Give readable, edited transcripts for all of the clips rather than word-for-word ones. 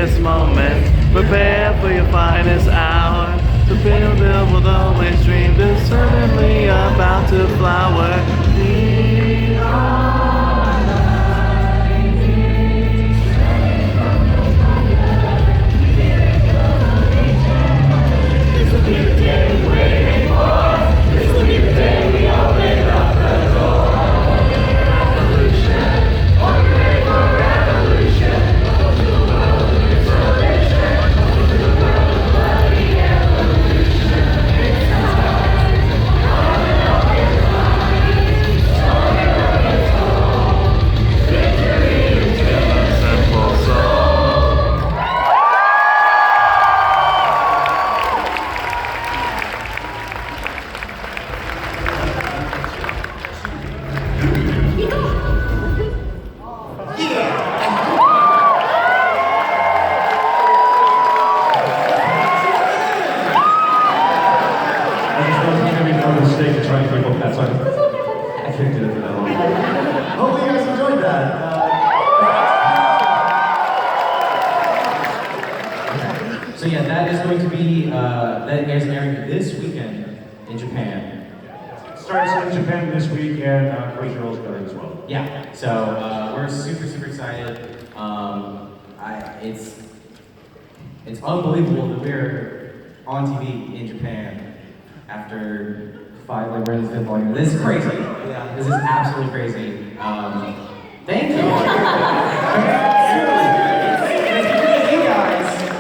this moment. Prepare for your finest hour. To build it will always dream. Is certainly about to flower. We are This will be the day we're waiting for. This will be the day we open up the door. Revolution, are you ready for revolution? Welcome to the world of inspiration. Welcome to the world of bloody evolution. It's time. Coming up in line. Starting up your soul. Victory is in a simple soul. Hopefully you guys enjoyed that. So yeah, that is going to be, that is airing this weekend in Japan. It starts in Japan this week and Crunchyroll's got it as well. Yeah, so we're super excited. It's unbelievable that we're on TV in Japan after we're in the fifth volume. This is crazy. Yeah. This is absolutely crazy. Thank you.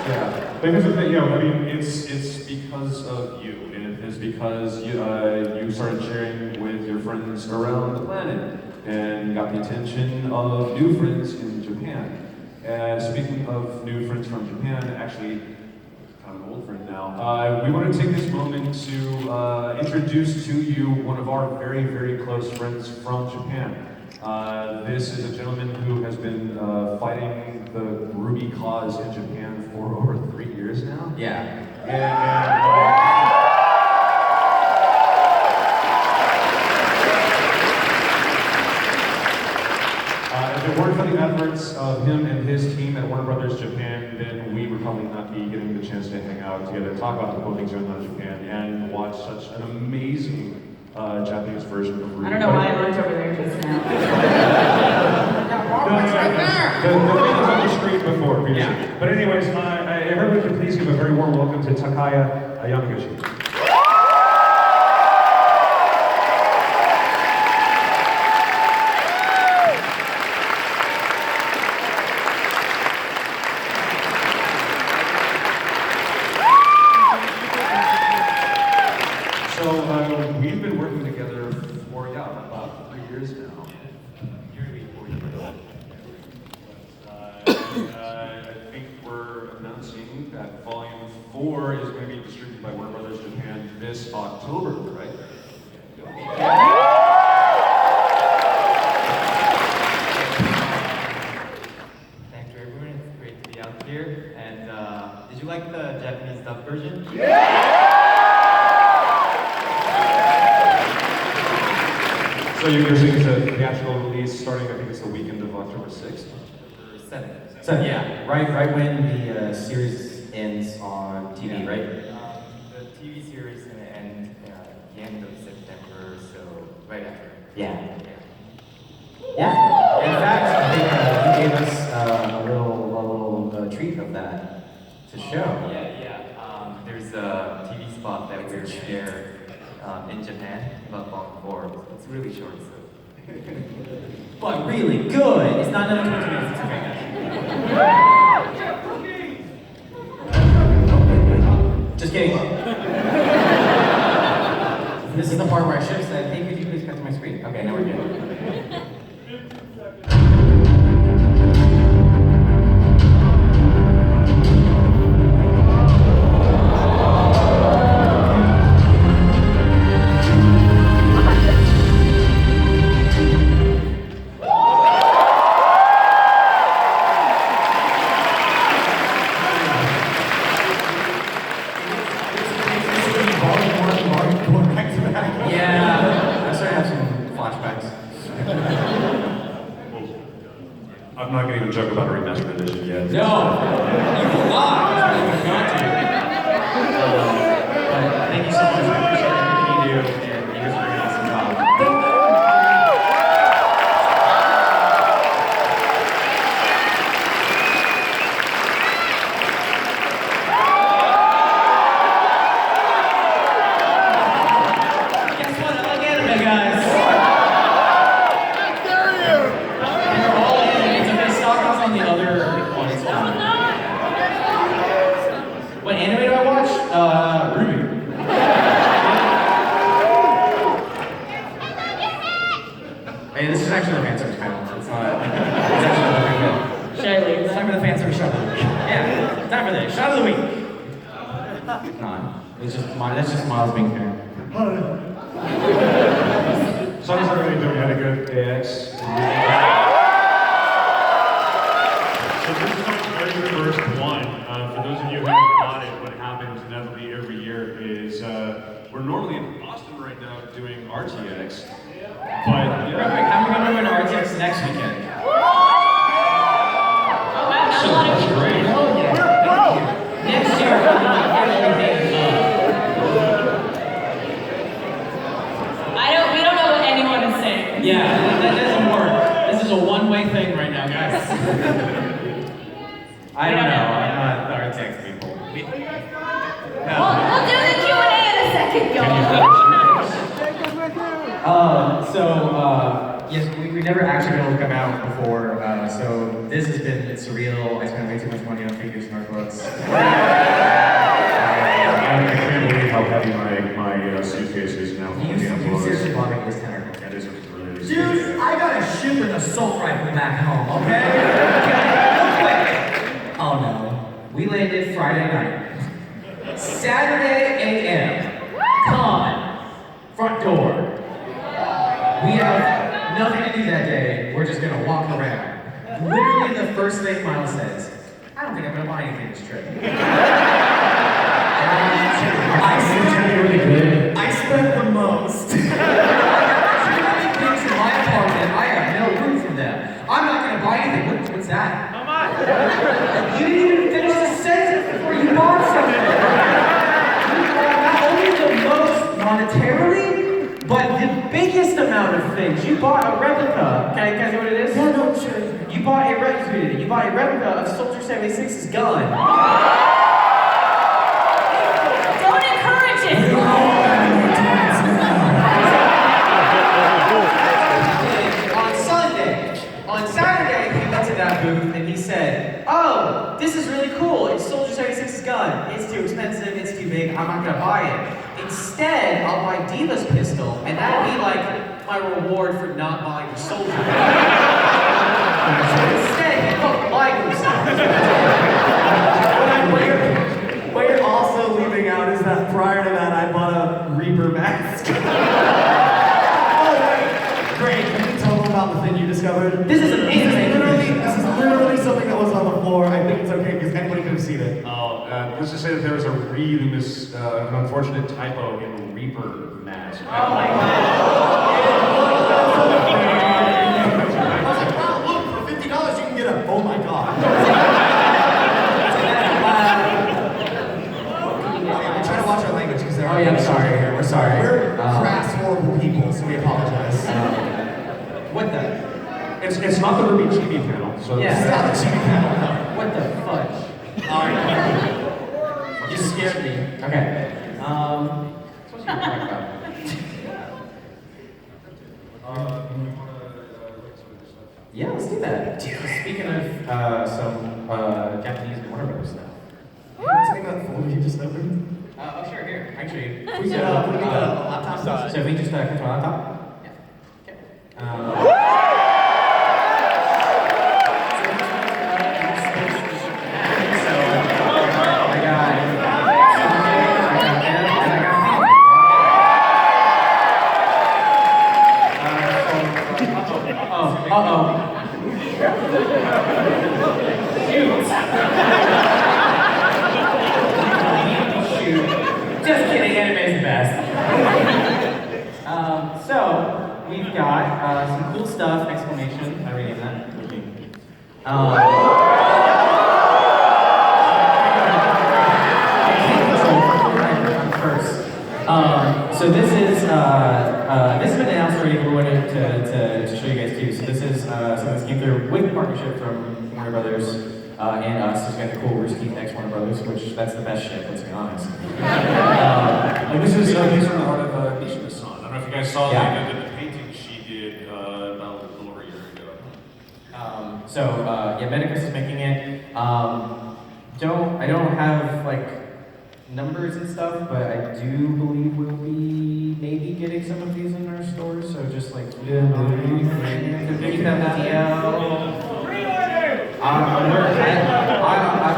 Yeah, because of the, I mean, it's because of you. It is because you started sharing with your friends around the planet and got the attention of new friends in Japan. And speaking of new friends from Japan, actually, kind of an old friend now, we want to take this moment to introduce to you one of our very close friends from Japan. This is a gentleman who has been fighting the RWBY cause in Japan for over 3 years now. Yeah. If it weren't for the efforts of him and his team at Warner Brothers Japan, then we would probably not be getting the chance to hang out together, talk about the cool things going on in Japan, and watch such an amazing Japanese version of RWBY. I don't know why I looked over there just now. The thing was on the screen before, previously. Yeah. But anyways, everybody can please give a very warm welcome to Takaya Yamaguchi. So we've been working together for about 3 years now. Nearly 4 years. I think we're announcing that Volume 4 is going to be distributed by Warner Brothers Japan this October, right? Thank you, everyone. It's great to be out here. And did you like the Japanese dub version? So you're saying it's a theatrical release starting, I think it's the weekend of October 6th? 7th. So yeah, right when the series ends on TV, right? The TV series is going to end the end of September, so right after. Yeah. Yeah. In fact, I think you gave us a little treat of that to show. Yeah. There's a TV spot that we're share in Japan about Volume 4. It's really short, so. But really good. It's not another 20 minutes. It's okay, guys. Just kidding. This is the part where I should have said, "Hey, could you please cut to my screen?" Okay, now we're good. Yeah, I started to have some flashbacks. I'm not going to even joke about a remastered edition yet. No, you will not. You're not to. But thank you so much. I appreciate everything you do, and you guys are doing an awesome job. Guess what? I like anime, guys. You're all in. It's okay. Stock us on the other one. It's fine. What anime do I watch? RWBY. Hey, this is actually the fan service panel. It's not. It's actually the big deal. Shirley, It's time for the fan service shot of the week. Yeah, time for the shot of the week. Nah, it's just that's just Miles being here. So how's everybody doing? Had a good AX? So this is our very first one. For those of you who haven't caught it, what happens inevitably every year is we're normally in Boston right now doing RTX. But Real quick, how many people are going to RTX next weekend? Oh wow, not a lot of people. Oh yeah, thank you. Next year, we're going to get everything We don't know what anyone is saying. Yeah, that doesn't work. This is a one-way thing right now, guys. I don't know. I'm not RTX people. Well, we'll do the Q&A in a second, y'all. Yes, we never actually been able to come out before, so this has been surreal. I spent way too much money on figures and art books. I can't believe how heavy my suitcase is now. You seriously bought me this tenor. That is really Dude, I got a ship and assault rifle back home, okay? Real quick. Oh no. We landed Friday night. Saturday a.m. Con. Front door. We have nothing to do that day. We're just gonna walk around. Literally the first thing Miles says, I don't think I'm gonna buy anything this trip. I spent the most. Things in my apartment, I have no room for them. I'm not gonna buy anything. What's that? You didn't even finish the sentence before you bought something. You bought not only the most monetarily, but the biggest amount of things. You bought a replica. Can I see what it is? Yeah, no, sure. You bought a replica. You bought a replica of Soldier 76's gun. Don't encourage it. On Saturday, he went to that booth and he said, "Oh, this is really cool. It's Soldier 76's gun. It's too expensive. It's too big. I'm not gonna buy it. Instead, I'll buy Diva's pistol, and that'll be like my reward for not buying the Soldier gun." So instead, he bought my himself. What you're also leaving out is that prior to that, I bought a Reaper mask. Oh, wait. Great. Can you tell them about the thing you discovered? This is amazing. This is literally something that was on the floor. I think it's okay because anybody could have seen it. Let's just say that there was a read in this, an unfortunate typo in Reaper mask. Oh my god. I was like, wow, look, for $50 you can get a, oh my god. We try to watch our language because they're Oh yeah, I'm sorry. We're sorry. We're crass, horrible people, so we apologize. What the? It's not the RWBY TV panel, so Yeah. It's not the TV panel. What the fudge? You scared me. Okay. What's what you talking about? Yeah, let's do that. Speaking of some Japanese and Warner Brothers stuff. Can you tell me about the folder you just opened? Oh, sure, here. Actually, Can we get a laptop? so if we just come to my laptop? Yeah. Okay. Just kidding, anime's the best. So, we've got some cool stuff, exclamation, I renamed that. So this has been announced already. We wanted to show you guys too. So this is something that's came through with partnership from Warner Brothers and us. It's got the cool Rooster Teeth X Warner Brothers, which that's the best shit. Let's be honest. Like this is based on the art of Nisha San. I don't know if you guys saw the painting she did about a little over a year ago. Medicus is making it. I don't have like numbers and stuff, but I do believe we'll be maybe getting some of these in our stores. So just like keep them at I'm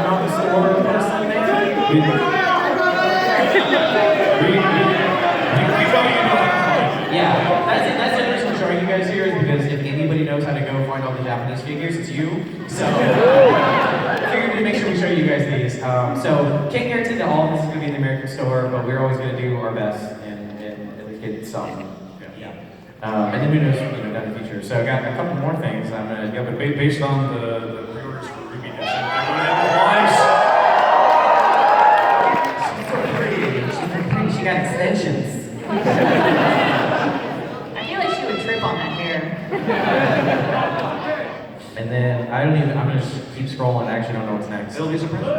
not the store person. Yeah, that's the reason we're showing you guys here is because if anybody knows how to go find all the Japanese figures, it's you. So I figured to make sure we show you guys these. So can't guarantee that all of this is going to be in the American store, but we're always going to do our best and at least get some. Yeah. And then who knows, down the future. So I got a couple more things. I'm gonna But based on the pre-orders for RWBY, She's so pretty. She got extensions. I feel like she would trip on that hair. And then I'm gonna just keep scrolling. I actually don't know what's next. it'll be surprising.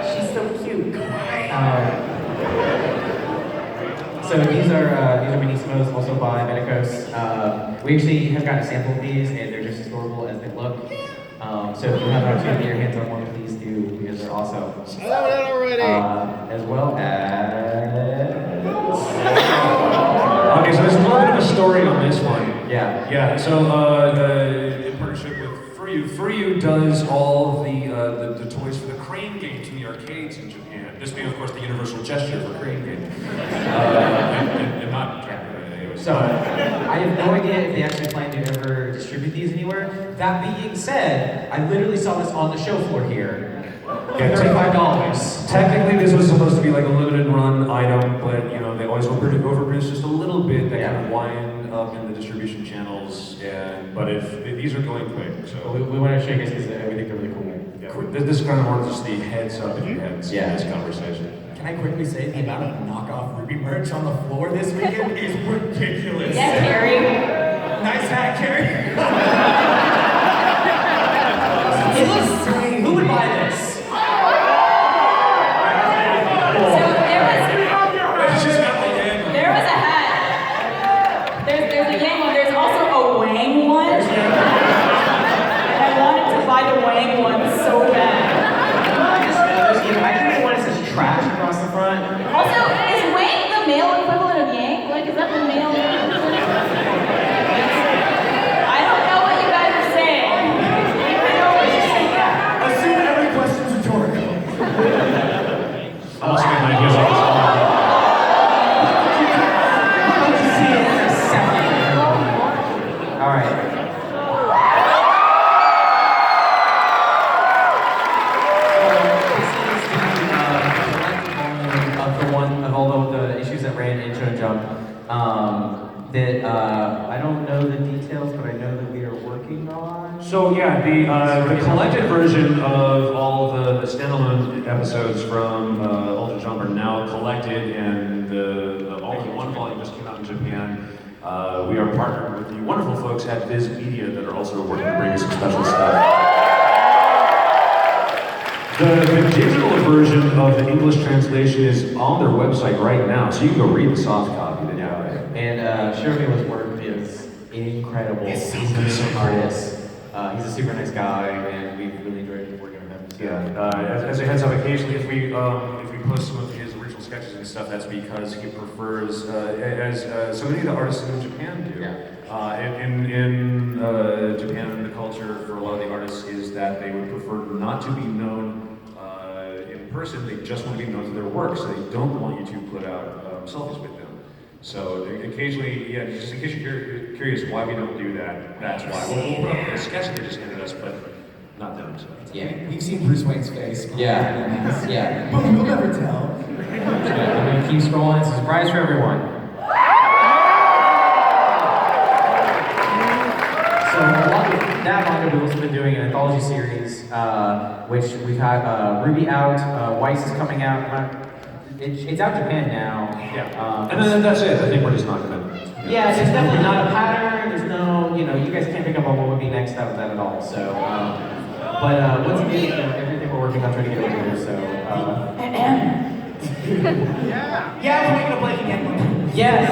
She's so cute. So these are Benissimos, also by Medicos. We actually have gotten a sample of these, and they're just as adorable as they look. So if you have an opportunity to get your hands on one, please do, because they're awesome. As well as... Okay, so there's a little bit of a story on this one. Yeah. Yeah, so in partnership with Furyu does all the toys for the crane games in the arcades in Japan. This being, of course, the universal gesture for crane game. And not Japan, anyway. So, I have no idea if they actually plan to ever distribute these anywhere. That being said, I literally saw this on the show floor here. Yeah, $35. Technically, this was supposed to be like a limited run item, but they always overproduce just a little bit. That kind of wind up in the distribution channels. But if these are going quick, so We want to show you guys because we think they're really cool. yeah, this is kind of more just the heads up if you had this conversation. Can I quickly say the amount of knockoff RWBY merch on the floor this weekend is ridiculous. Yeah, Carrie. Nice hat, Carrie. It looks insane. Who would buy this? There was a hat. There's a Yang one. There's also a Wang one. And I wanted to buy the Wang one so bad. Imagine the one that says trash across the front. Also, is Wang the male equivalent of Yang? Like, is that the male equivalent? I don't know what you guys are saying. I know what you're saying. Assume every question's rhetorical. I'm also getting ideas off this one. All right. Of all the issues that ran in Show Jump, I don't know the details, but I know that we are working on. So yeah, the collected version of all the standalone episodes from Ultra Jump are now collected, and all the one volume just came out in Japan. We are partnered with the wonderful folks at Viz Media that are also working to bring us some special stuff. The digital version of the English translation is on their website right now, so you can go read the soft copy. And Shirley's work is incredible. He's an amazing artist. He's a super nice guy, and we've really enjoyed working with him. Yeah, as a heads up, occasionally if we post some of his original sketches and stuff, that's because he prefers, as so many of the artists in Japan do. In Japan, the culture for a lot of the artists is that they would prefer not to be known in person. They just want to be known through their work, so they don't want you to put out selfies with them. So occasionally, just in case you're curious why we don't do that, that's why. We'll put up a sketch they just handed us, but not them. So. Yeah, we've seen Bruce Wayne's face. Yeah. But we'll never tell. I'm gonna keep keep scrolling. It's a surprise for everyone. So that manga, we've also been doing an anthology series, which we've had RWBY out, Weiss is coming out. It's out in Japan now. Yeah. And then that's it. I think we're just not gonna. Yeah, there's definitely not a pattern. There's no, you guys can't pick up on what would be next out of that at all. So, but once again, everything we're working on trying to get over here. So, Yeah, we're making a break again. yes.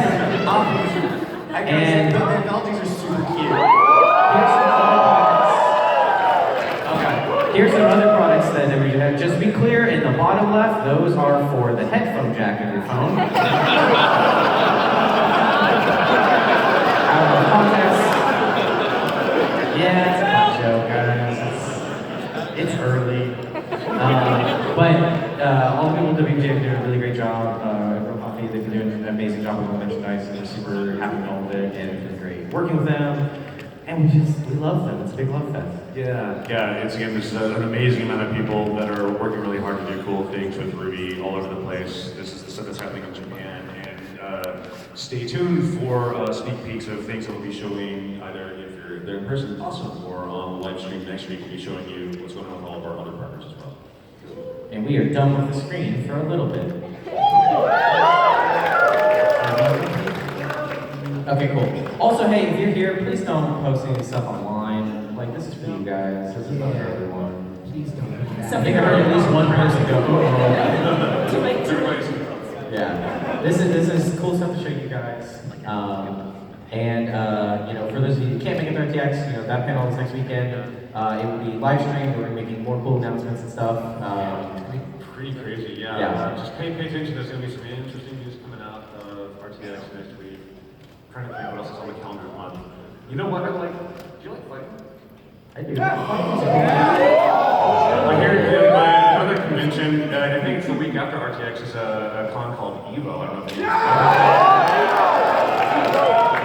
I gotta say, the anthologies are super cute. Here's some other products that we have. Just to be clear, in the bottom left, those are for the headphone jack of your phone. Out of context. Yeah, it's a fun show, guys. It's early. But all the people at WBJ have been doing a really great job. Real Coffee, they've been doing an amazing job with the merchandise, and we're super happy with all of it, and it's been great working with them. And we love them. It's a big love fest. Yeah, it's again, there's an amazing amount of people that are working really hard to do cool things with RWBY all over the place. This is the stuff that's happening in Japan, and stay tuned for sneak peeks of things that we'll be showing either if you're there in person, awesome, or on the live stream next week. We'll be showing you what's going on with all of our other partners as well. And we are done with the screen for a little bit. Okay, cool. Also, hey, if you're here, please don't post any stuff online. Like, this is for you guys. This is not for everyone. Please don't. I think I heard at least one person go, oh. Yeah. This is cool stuff to show you guys. For those of you who can't make it to RTX, that panel is next weekend. It will be live streamed. We're making more cool announcements and stuff. It's gonna be pretty crazy, yeah. Just pay attention. There's gonna be some interesting news coming out of RTX next week. I'm trying to think what else is on the calendar month. You know what I like? Do you like fighting? I do. I hear another convention. I think it's the week after RTX is a con called Evo. I don't know if you.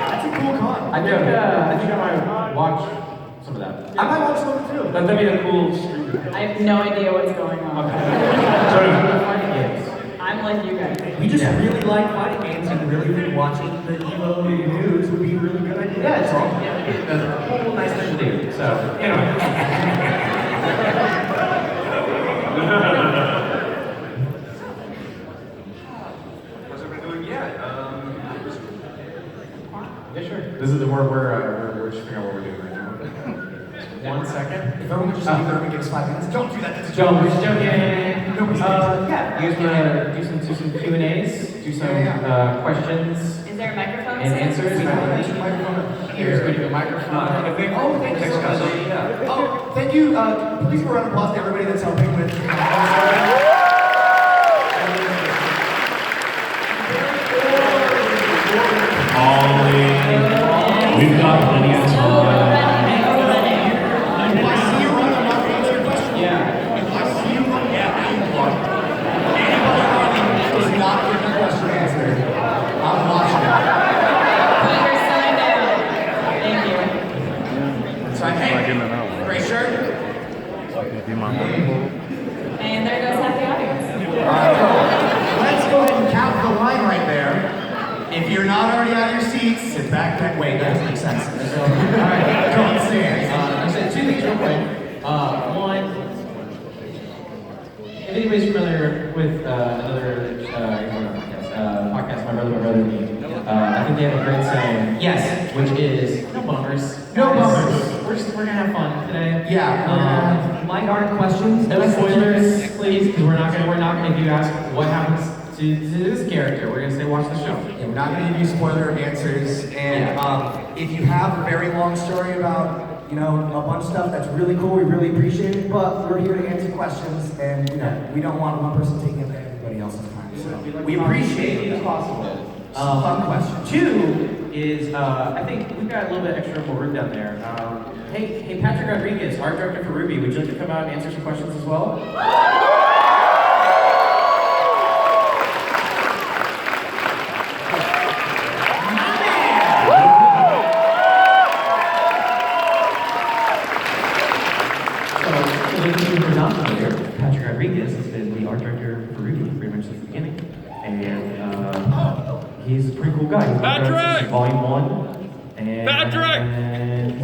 That's a cool con. I think I might watch some of that. I might watch some of it too. That'd be a cool stream. I have no idea what's going on. Fighting games. I'm like you guys. We just really like fighting games and really think watching the Evo news would be a really good idea. Yeah, it's all. That's a whole nice thing to do. So, anyway. How's everybody doing? Yeah. Yeah, sure. This is the word we're just figuring out what we're doing right now. 1 second. If everyone could just leave there and give us 5 minutes. Don't do that. That's a Joe, joke. we're just joking. Nobody's Yeah, you guys wanna do some Q&As? Do some questions Is there a microphone? and answers? We have an extra microphone Here's here. going to be a microphone. Oh, thank you so much. Oh, thank you. Please give a round of applause to everybody that's helping with. We've got plenty of time. If I see you run, I'm not going to answer your question. Yeah. If I see you run, anybody is not getting a question answered. I'm watching it. Put your sign down. Thank you. So hey, great shirt. And there goes half the audience. Let's go ahead and count the line right there. If you're not already out of your seats, sit back that way. That doesn't make sense. So, all right, don't stand. I said two things real quick. One, if anybody's familiar with another podcast, My Brother, Me, I think they have a great saying. Yes. Which is no bummers. No bummers. We're gonna have fun today. Yeah. Lighthearted questions. No spoilers, please, because we're not gonna. If you ask what happens to this character, we're gonna say watch the show. Yeah, we're not going to give you spoiler answers, and if you have a very long story about, a bunch of stuff, that's really cool. We really appreciate it, but we're here to answer questions, and we don't want one person taking up everybody else's time. So we appreciate it. As possible. Fun question. Two is I think we've got a little bit extra more room down there. Hey, Patrick Rodriguez, art director for RWBY, would you like to come out and answer some questions as well? Patrick Rodriguez has been the art director for RWBY pretty much since the beginning, and he's a pretty cool guy. He's been around since Volume 1. And he's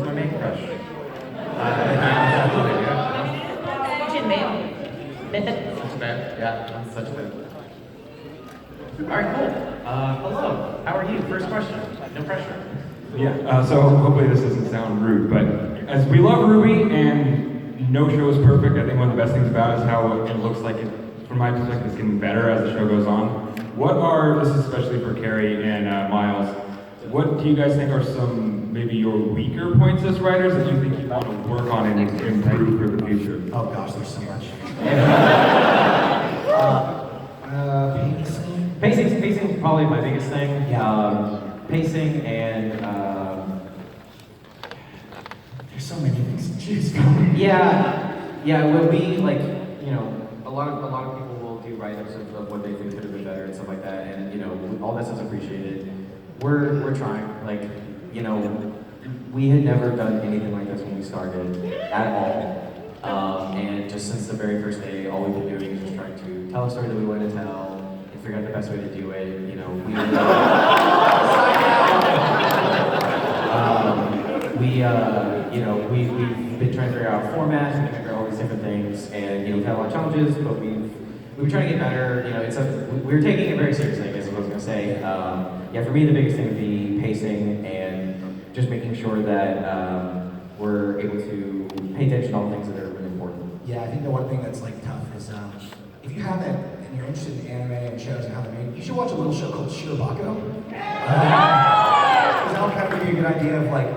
my main crush. Jin Mail. Such a bad. Yeah, I'm such a bad. Alright, cool. Hello. How are you? First question. No pressure. Yeah, so hopefully this doesn't sound rude, but as we love RWBY and no show is perfect, I think one of the best things about it is how it looks like it, from my perspective, it's getting better as the show goes on. What are, this is especially for Carrie and Miles, what do you guys think are some, maybe your weaker points as writers that you think you want to work on and improve for the future? Oh gosh, there's so much. Pacing is probably my biggest thing. Yeah. Pacing and There's so many things to choose from. yeah, it will be like, you know, a lot of people will do write-ups of what they think could have been better and stuff like that, and you know, all that stuff's appreciated. We're trying, like, you know, we had never done anything like this when we started at all, and just since the very first day, all we've been doing is just trying to tell a story that we want to tell and figure out the best way to do it. You know, we've been trying to figure out formats and figure out all these different things, and you know, we've had a lot of challenges, but we've been trying to get better. You know, we're taking it very seriously, I guess is what I was gonna say. Yeah, for me, the biggest thing would be pacing and just making sure that we're able to pay attention to all the things that are really important. Yeah, I think the one thing that's like tough is if you haven't and you're interested in anime and shows and how they're made, you should watch a little show called Shirobako. That'll kind of give you a good idea of like,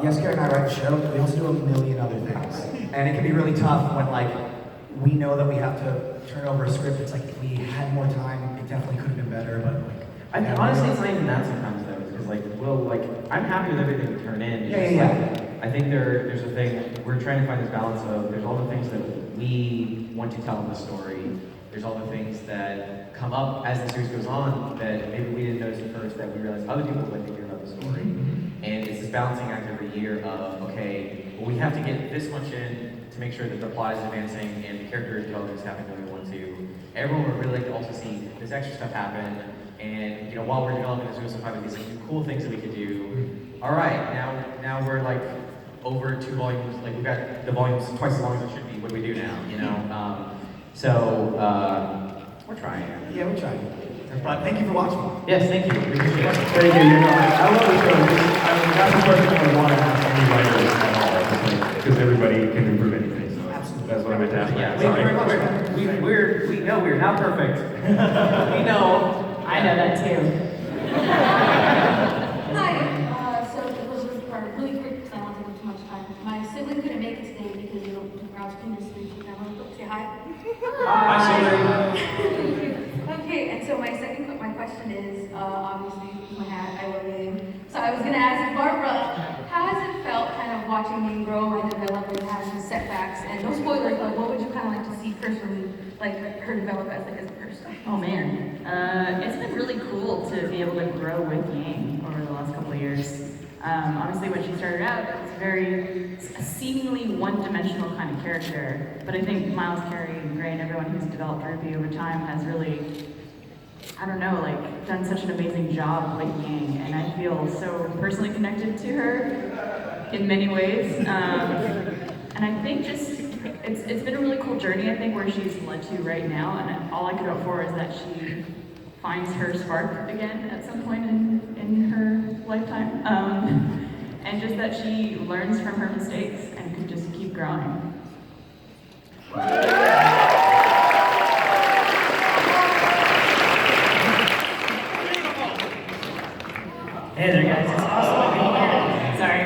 yes, Carrie and I write the show, but we also do a million other things. And it can be really tough when like, we know that we have to turn over a script. It's like, if we had more time, it definitely could have been better, but like. I mean, honestly, it's not even that sometimes though, because like, I'm happy with everything we turn in. It's Yeah. just, like, I think there's a thing, we're trying to find this balance of, there's all the things that we want to tell in the story, there's all the things that come up as the series goes on that maybe we didn't notice at first that we realized other people would like to hear about the story. And it's this balancing act every year of, okay, well, we have to get this much in to make sure that the plot is advancing and the character development is happening the way we want to. Everyone would really like to also see this extra stuff happen. And you know, while we're developing this, we also find these cool things that we could do. All right, now we're like over 2 volumes. Like we've got the volumes twice as long as it should be. What do we do now? You know, we're trying. Yeah, we're trying. But thank you for watching. Yes, thank you. We appreciate it. Thank you. You know, I love the show. That's the question I want to ask any writers at all, because everybody can improve anything. So Absolutely. that's what I meant to ask. Yeah, Sorry. we know we're not perfect. We know. I know that too. Hi, so it was really quick because I don't take up too much time. My sibling couldn't make it today because you know, we're out to Kindersley. Can I really quick say hi? Hi, Okay, and so my question is, obviously, my hat, I love Name. So I was gonna ask Barbara, how has it felt kind of watching Name grow and develop and have some setbacks? And no spoilers, but what would you kind of like to see personally, like her develop as a person? Oh man, it's been really cool to be able to grow with Yang over the last couple of years. Obviously when she started out, it's a seemingly one-dimensional kind of character, but I think Miles, Carrie, and Gray, and everyone who's developed RWBY over time has really, I don't know, like done such an amazing job with Yang, and I feel so personally connected to her in many ways. And I think just, it's been a really cool journey, I think, where she's led to right now, and all I could hope for is that she finds her spark again at some point in her lifetime. And just that she learns from her mistakes and can just keep growing. Hey there guys, it's awesome to be here. Sorry.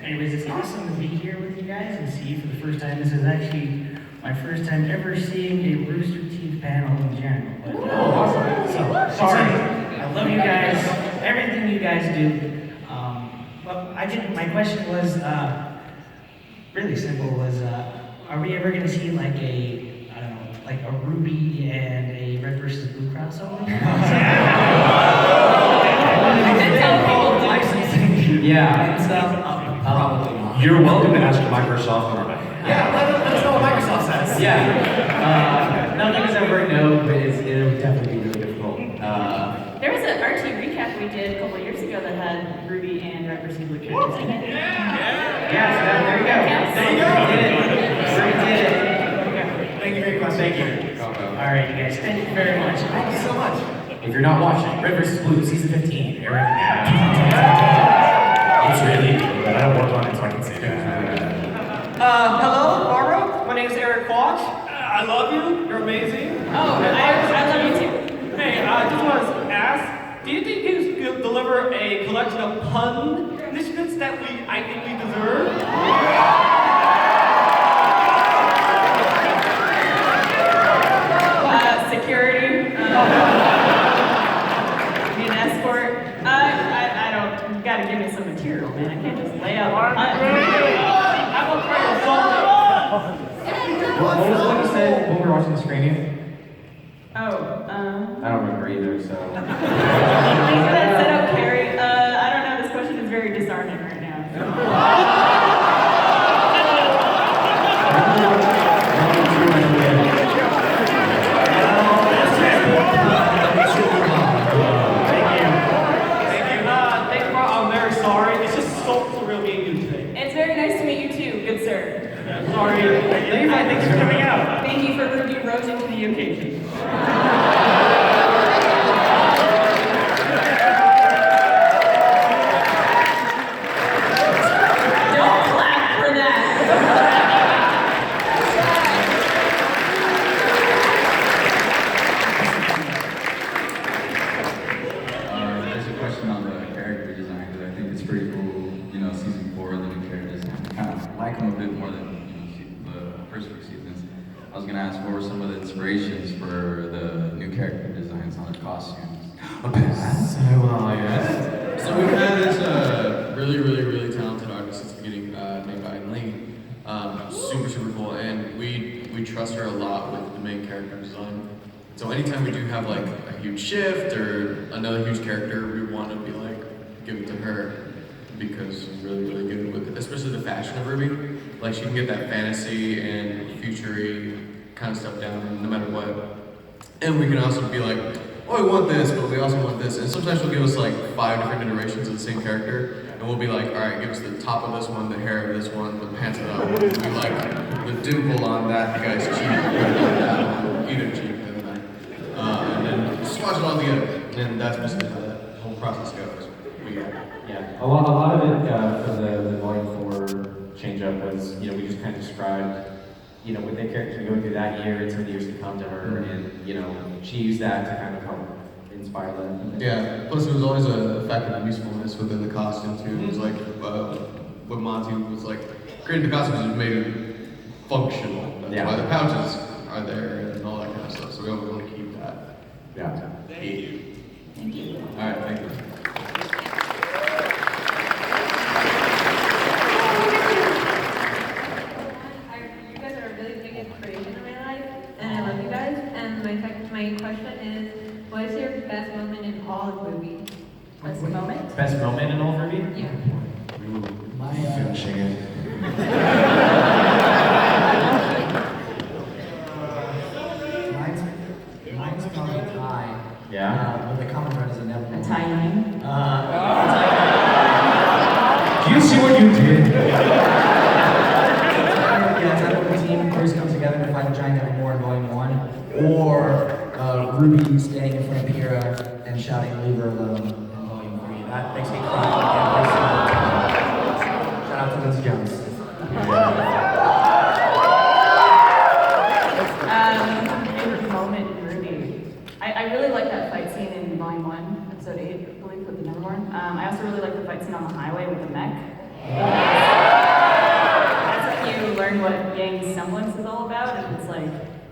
Anyways, it's awesome to be here with you guys and see you for the first time. This is actually my first time ever seeing a Rooster Teeth panel in general. But, so, sorry. I love you guys, everything you guys do. My question was really simple, are we ever going to see like a, I don't know, like a RWBY and a Red versus Blue crossover? Yeah. And stuff? Probably not. You're welcome to ask Microsoft on that. Yeah, let us know what Microsoft says. Yeah. Nothing is ever no, but it'll definitely RT recap we did a couple of years ago that had Ruby and Driver Seabler characters in it. Yeah, so there you go. Yes. There you go. We did it. Thank you very much. Thank you. All right, you guys, thank you very much. Thank you so much. If you're not watching, Red vs. Blue, Season 15, airing now. It's really good, but I don't work on it, so I can say that. Hello, Barbara. My name is Eric Fox. I love you. You're amazing. Oh, I love you too. Hey, I just want to ask, do you think you could deliver a collection of pun initiatives that I think we deserve? Security. Be an escort. I don't. You gotta give me some material, man. I can't just lay out. I will try to solve What was what you said when we were watching the screening? Oh, I don't remember either, so. thanks for that setup, Carrie. I don't know. This question is very disarming right now. I'm very sorry. It's just so surreal meeting you today. It's very nice to meet you too, good sir. Sorry. Thanks for coming out. Thank you for Ruby rising to the occasion. Don't clap for that. There's a question on the character design because I think it's pretty cool. You know, season 4, the new character design. I kind of like them a bit more than the first few seasons. I was gonna ask what were some of the inspirations for the new character designs on the costumes. Yes. So we've had this really talented artist at the beginning named Eileen. Super cool, and we trust her a lot with the main character design. So anytime we do have like a huge shift or another huge character, we want to be like give it to her because she's really good with it, especially the fashion of Ruby. Like she can get that fantasy and future-y kind of stuff down no matter what. And we can also be like, oh, we want this, but we also want this. And sometimes she'll give us like 5 different iterations of the same character, and we'll be like, all right, give us the top of this one, the hair of this one, the pants of that one. We like the dimple on that guy's cheek, even cheek, and then swatch it all together. And that's basically how that whole process goes. Yeah, a lot of it for the Volume 4 change-up was, you know, we just kind of described, you know, what the characters were going through that year and some of the years to come to her, and, you know, she used that to kind of help inspire them. Yeah, plus it was always a factor of usefulness within the costume too. It was like, what Monty was like, creating the costumes and made it functional. That's why the pouches are there and all that kind of stuff, so we always want to keep that. Yeah. Thank you. Thank you. All right, thank you. You guys are a really big inspiration in my life, and I love you guys. And my question is, what is your best moment in all of RWBY? Best moment? Best moment in all of RWBY? Yeah. Finishing it. Mine's probably a tie. Yeah. But the common thread is inevitable. A tie-in? Do you see what you did? Yeah, it's either the team first comes together to fight a giant evermore in Volume 1, or Ruby standing in front of Kira and shouting, "Leave her alone" in Volume 3. That makes me cry every single time. Shout out to Lindsay Jones. Favorite moment in RWBY. I really like that fight scene in Volume 1, Episode 8, I believe, with the Neverborn. I also really like the fight scene on the highway with the mech. That's when you learn what Yang's semblance is all about, and it's like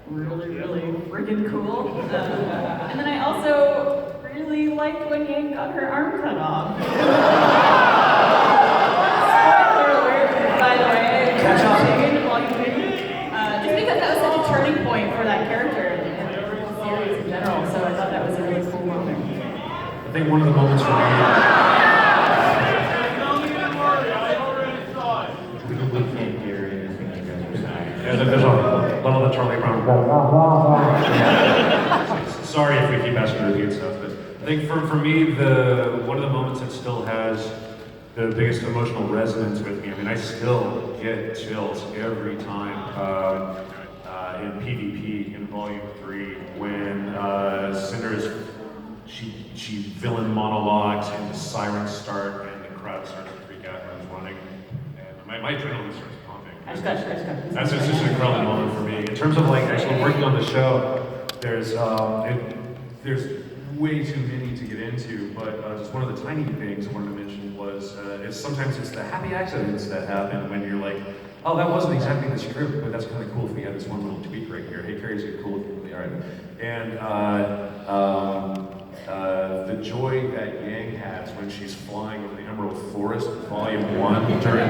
really freaking cool. And then I also really liked when Yang got her arm cut off. Spoiler alert, by the way. Catch up. In Volume 3. Just because that was such a turning point for that character and the series in general, so I thought that was a really cool moment. I think one of the moments for me. We can't hear anything you guys are saying. Yeah, there's a lot of the Charlie Brown. Sorry if we keep asking Ruby and stuff, but I think for me, one of the moments that still has the biggest emotional resonance with me. I mean, I still get chills every time in PvP in Volume 3 when Cinder's she villain monologues and the sirens start and the crowd starts to freak out and is running and my adrenaline starts pumping. That's just an incredible moment for me. In terms of like actually working on the show, there's way too many to get into, but just one of the tiny things I wanted to mention was sometimes it's the happy accidents that happen when you're like, oh, that wasn't exactly the script, but that's kind of cool if we had this one little tweak right here. Hey, Carrie's a cool, all right. And the joy that Yang has when she's flying over the Emerald Forest, Volume 1, during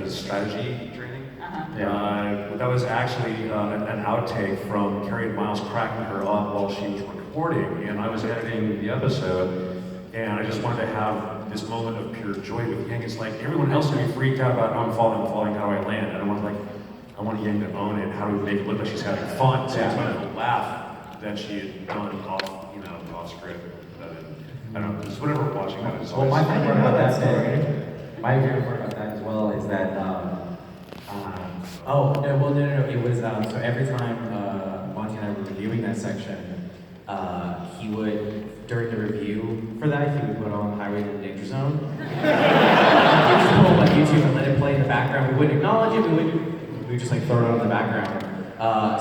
the strategy training. That was actually an outtake from Carrie and Miles cracking her up while she was recording, and I was editing the episode, and I just wanted to have this moment of pure joy with Yang. It's like everyone else would be freaked out about, oh, I'm falling, how do I land? And I want Yang to own it. How do we make it look like she's having fun? So it's kind of a laugh that she had done off script. I don't know, just whenever we're watching that, it's always... Well, my favorite part about that, my favorite part about that as well is that, it was, so every time Monty and I were reviewing that section, he would, during the review for that, he would put on Highway to the Danger Zone. He would just pull up on YouTube and let it play in the background. We wouldn't acknowledge it, we would just like throw it on in the background.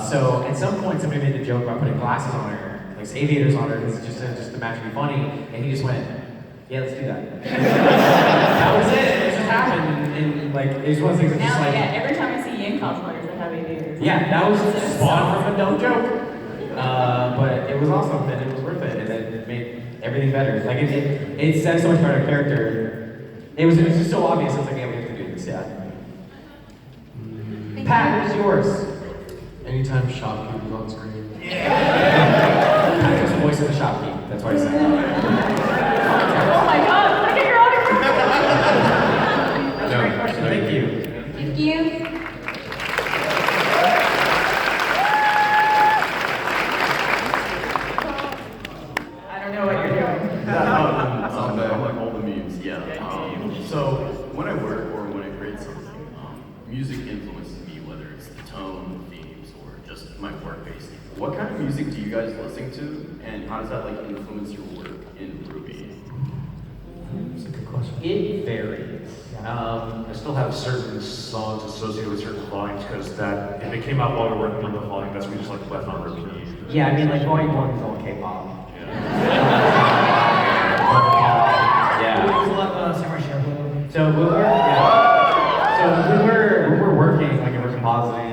So at some point, somebody made the joke about putting glasses on her, like aviators on her, because just to match me funny, and he just went, yeah, let's do that. That was it. It just happened, and like it's one of those things that's just like. Yeah, every time I see Yang cosplayers that have aviators. Yeah, that was spawned from a dumb joke. But it was awesome, and it was worth it, and it made everything better. Like it said so much about her character. It was just so obvious. It's like, yeah, we have to do this. Yeah. Pat, what's yours? Anytime Shopkeep is on screen. Patrick's the voice of the shopkeep. That's why I said that. Oh my god, look at your autograph! That's a great question. Thank you. Thank you. I don't know what you're doing. I'm like all the memes, yeah. So when I work or when I create something, music influences me, whether it's the tone, the themes, or just my work based. What kind of music do you guys listen to, and how does that like influence your work in RWBY? That's a good question. It varies. I still have certain songs associated with certain volumes because if it came out while we were working on the volume, that's what we just like left on repeat. Yeah, I mean, like Volume 1 is all K-pop.